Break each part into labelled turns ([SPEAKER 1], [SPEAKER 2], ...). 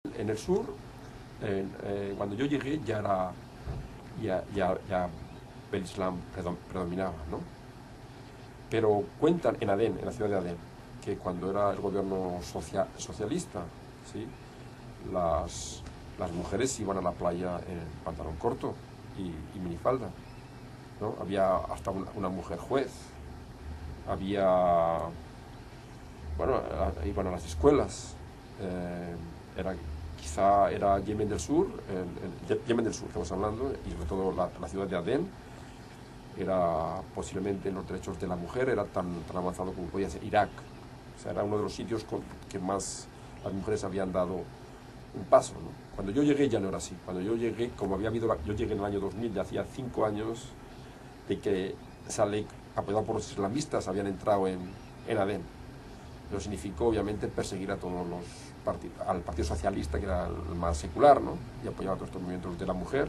[SPEAKER 1] En el sur, cuando yo llegué ya el Islam predominaba, ¿no? Pero cuentan en Adén, en la ciudad de Adén, que cuando era el gobierno socialista, ¿sí? las mujeres iban a la playa en pantalón corto y minifalda, ¿no? Había hasta una mujer juez, había, bueno, iban a las escuelas, quizá era Yemen del Sur, Yemen del Sur estamos hablando, y sobre todo la ciudad de Adén, era posiblemente en los derechos de la mujer, era tan avanzado como podía ser Irak. O sea, era uno de los sitios que más las mujeres habían dado un paso, ¿no? Cuando yo llegué ya no era así. Cuando yo llegué, como había habido, yo llegué en el año 2000, ya hacía 5 años de que esa ley, apoyada por los islamistas, habían entrado en Adén. Eso significó, obviamente, perseguir a todos los al Partido Socialista, que era el más secular, ¿no? Y apoyaba a todos estos movimientos de la mujer.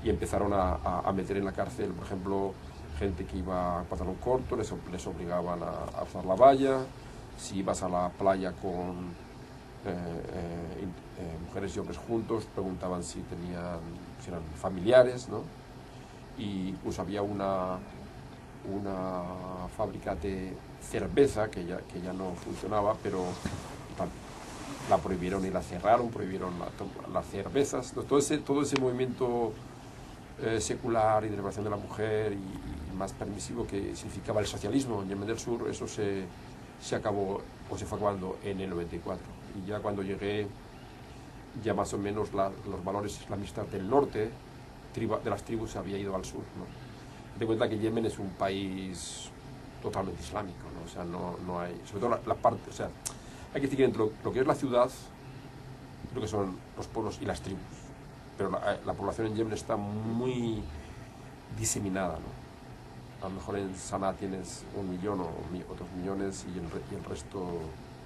[SPEAKER 1] Y empezaron a meter en la cárcel, por ejemplo, gente que iba a pantalón corto, les obligaban a usar la valla. Si ibas a la playa con mujeres y hombres juntos, preguntaban si eran familiares, ¿no? Y pues había una fábrica de cerveza que ya no funcionaba, pero la prohibieron y la cerraron, prohibieron las cervezas. Todo ese movimiento secular y de liberación de la mujer y más permisivo que significaba el socialismo en Yemen del Sur, eso se acabó o se fue acabando en el 94. Y ya cuando llegué, ya más o menos los valores islamistas del norte de las tribus se había ido al sur, ¿no? Ten cuenta que Yemen es un país totalmente islámico, ¿no? O sea, no hay, sobre todo la parte, o sea, hay que decir que entre lo que es la ciudad, lo que son los pueblos y las tribus, pero la población en Yemen está muy diseminada, ¿no? A lo mejor en Sanaa tienes 1 millón o 2 millones y el resto,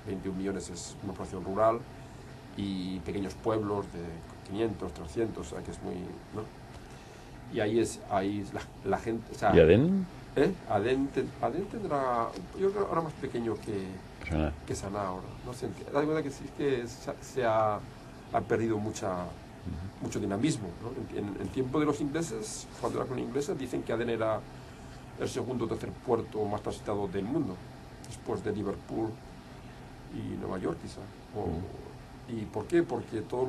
[SPEAKER 1] 21 millones, es una población rural y pequeños pueblos de 500, 300, o sea, que es muy, ¿no? Y ahí es la gente, o sea,
[SPEAKER 2] ¿Y Adén?
[SPEAKER 1] Adén tendrá, yo creo, ahora más pequeño que Sanaa ahora, no sé, da cuenta que sí que se ha perdido mucho dinamismo, ¿no? En tiempo de los ingleses, cuando era con ingleses, dicen que Adén era el segundo o tercer puerto más transitado del mundo, después de Liverpool y Nueva York quizá. ¿Y por qué? Porque todos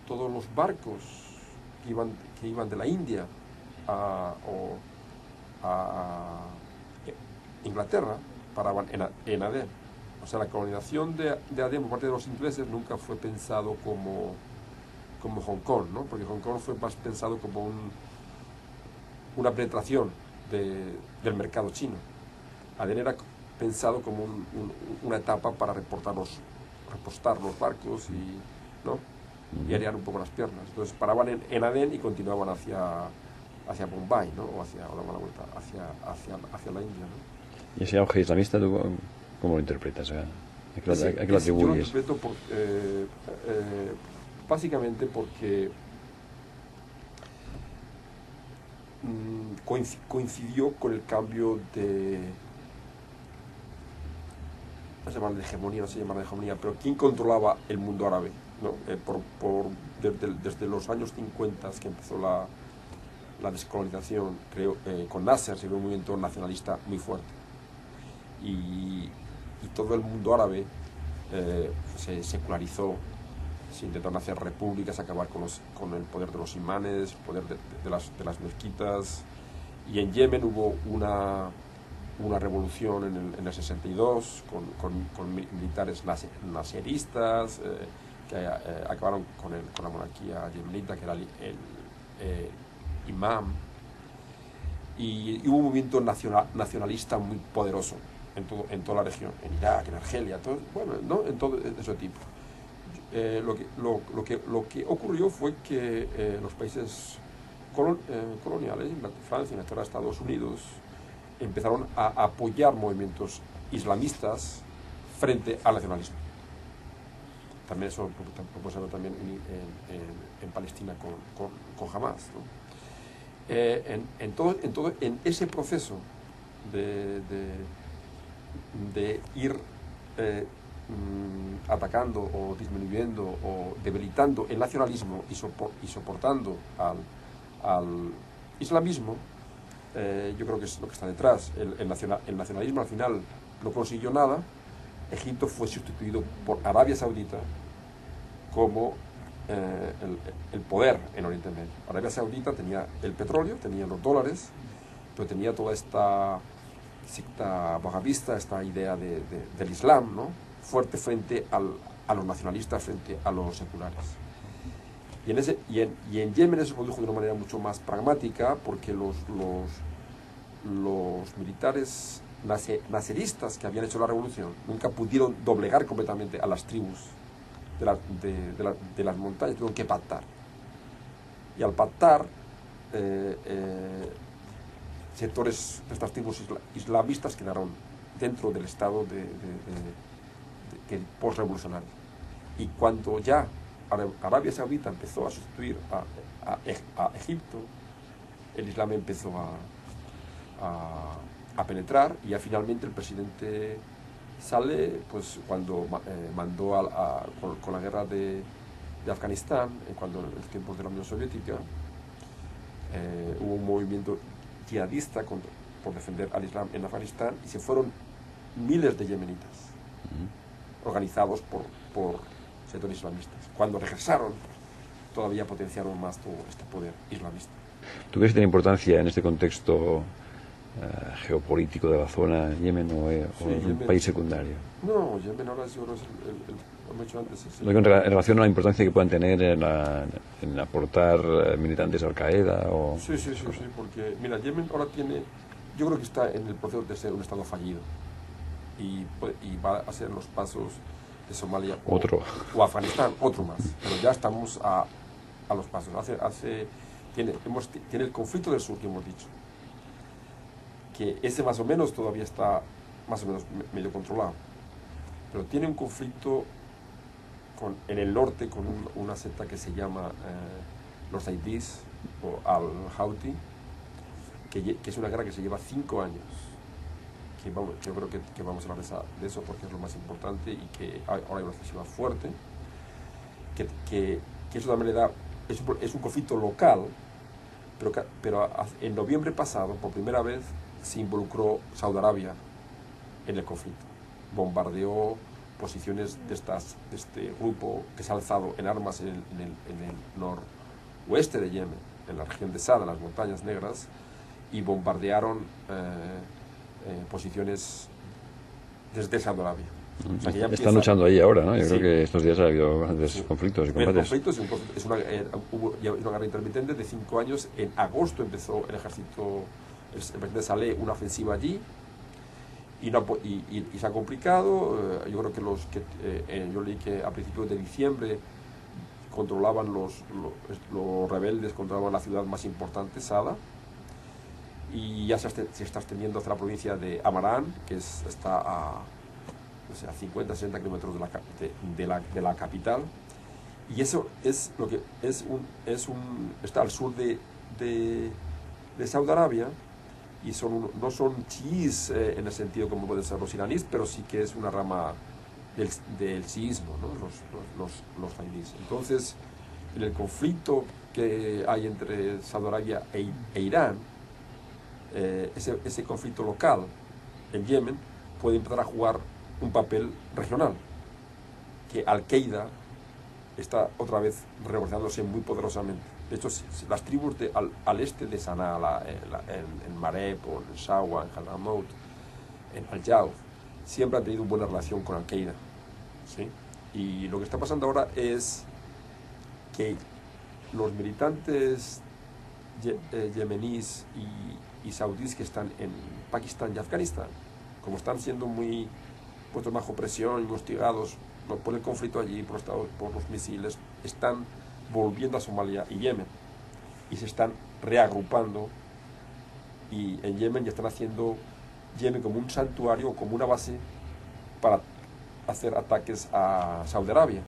[SPEAKER 1] los barcos que iban de la India a Inglaterra paraban en Adén. O sea, la colonización de Adén por parte de los ingleses nunca fue pensado como Hong Kong, ¿no? Porque Hong Kong fue más pensado como una penetración del mercado chino. Adén era pensado como una etapa para repostar los barcos y, ¿no? Y arear un poco las piernas. Entonces paraban en Adén y continuaban hacia Bombay, ¿no? O daban la vuelta hacia la India, ¿no?
[SPEAKER 2] ¿Y ese auge islamista tú cómo lo interpretas? ¿A qué lo atribuyes?
[SPEAKER 1] Yo lo interpreto básicamente porque coincidió con el cambio no se llama de hegemonía, no se llama de hegemonía, pero ¿quién controlaba el mundo árabe? ¿No? Desde los años 50 que empezó la descolonización, creo, con Nasser se vio un movimiento nacionalista muy fuerte. Y todo el mundo árabe se secularizó, se intentaron hacer repúblicas, acabar con el poder de los imanes, el poder de las mezquitas. Y en Yemen hubo una revolución en el 62 con militares naseristas que acabaron con la monarquía yemenita, que era el imam. Y hubo un movimiento nacionalista muy poderoso en toda la región, en Irak, en Argelia, bueno, ¿no? En todo ese tipo. Lo que ocurrió fue que los países coloniales, Francia, Inglaterra, Estados Unidos, empezaron a apoyar movimientos islamistas frente al nacionalismo. También eso puede ser también en Palestina con Hamas, ¿no? En ese proceso de ir atacando o disminuyendo o debilitando el nacionalismo y soportando al islamismo, yo creo que es lo que está detrás. El nacionalismo al final no consiguió nada. Egipto fue sustituido por Arabia Saudita como el poder en Oriente Medio. Arabia Saudita tenía el petróleo, tenía los dólares, pero tenía toda esta secta wahabista, esta idea del Islam, ¿no?, fuerte frente a los nacionalistas, frente a los seculares. Y en Yemen eso se produjo de una manera mucho más pragmática, porque los militares naseristas que habían hecho la revolución nunca pudieron doblegar completamente a las tribus de las montañas, tuvieron que pactar. Y al pactar, sectores de estas tribus islamistas quedaron dentro del estado post-revolucionario. Y cuando ya Arabia Saudita empezó a sustituir a Egipto, el Islam empezó a penetrar, y ya finalmente el presidente Saleh, pues cuando mandó con la guerra de Afganistán, cuando en los tiempos de la Unión Soviética, hubo un movimiento yihadista por defender al Islam en Afganistán, y se fueron miles de yemenitas, organizados por sectores islamistas. Cuando regresaron, todavía potenciaron más todo este poder islamista.
[SPEAKER 2] ¿Tú crees que tiene importancia en este contexto geopolítico de la zona Yemen o
[SPEAKER 1] Sí,
[SPEAKER 2] es un país secundario?
[SPEAKER 1] No, Yemen ahora yo creo es como he dicho antes.
[SPEAKER 2] En relación a la importancia que puedan tener en aportar militantes a Al-Qaeda o...
[SPEAKER 1] Sí, porque mira, Yemen ahora tiene, yo creo que está en el proceso de ser un estado fallido, y va a ser los pasos de Somalia o Afganistán, otro más, pero ya estamos a los pasos. Tiene el conflicto del sur, que hemos dicho, que ese más o menos todavía está más o menos medio controlado, pero tiene un conflicto en el norte con una secta que se llama los Aidis o Al-Houthi, que es una guerra que se lleva 5 años. Yo creo que vamos a hablar de eso porque es lo más importante, y que ahora hay una ofensiva fuerte, que eso también le da, es un conflicto local, pero en noviembre pasado, por primera vez, se involucró Saudi Arabia en el conflicto. Bombardeó posiciones de este grupo que se ha alzado en armas en el noroeste de Yemen, en la región de Sada, las Montañas Negras, y bombardearon posiciones desde Saudi Arabia. O sea,
[SPEAKER 2] están luchando ahí ahora, ¿no? Yo creo que estos días ha habido grandes conflictos y combates.
[SPEAKER 1] Hubo una guerra intermitente de 5 años. En agosto empezó el presidente Saleh una ofensiva allí, y se ha complicado. Yo creo que yo leí que a principios de diciembre controlaban los rebeldes, controlaban la ciudad más importante, Sada, y ya se está extendiendo hacia la provincia de Amarán, que está a 50-60 kilómetros de la capital, y eso es lo que está al sur de Saudi Arabia, y no son chiíes en el sentido como pueden ser los iraníes, pero sí que es una rama del chiismo, ¿no?, los aidíes. Entonces, en el conflicto que hay entre Saudi Arabia e Irán, ese conflicto local en Yemen puede empezar a jugar un papel regional, que Al-Qaeda está otra vez reorganizándose muy poderosamente. De hecho, las tribus al este de Sanaa, en Mareb, o en Shawa, en Hadramaut, en Al-Jauf, siempre han tenido buena relación con Al-Qaeda, ¿sí? Y lo que está pasando ahora es que los militantes yemeníes y saudíes que están en Pakistán y Afganistán, como están siendo muy puestos bajo presión y hostigados por el conflicto allí, por los misiles, están volviendo a Somalia y Yemen, y se están reagrupando, y en Yemen ya están haciendo Yemen como un santuario, como una base para hacer ataques a Saudi Arabia.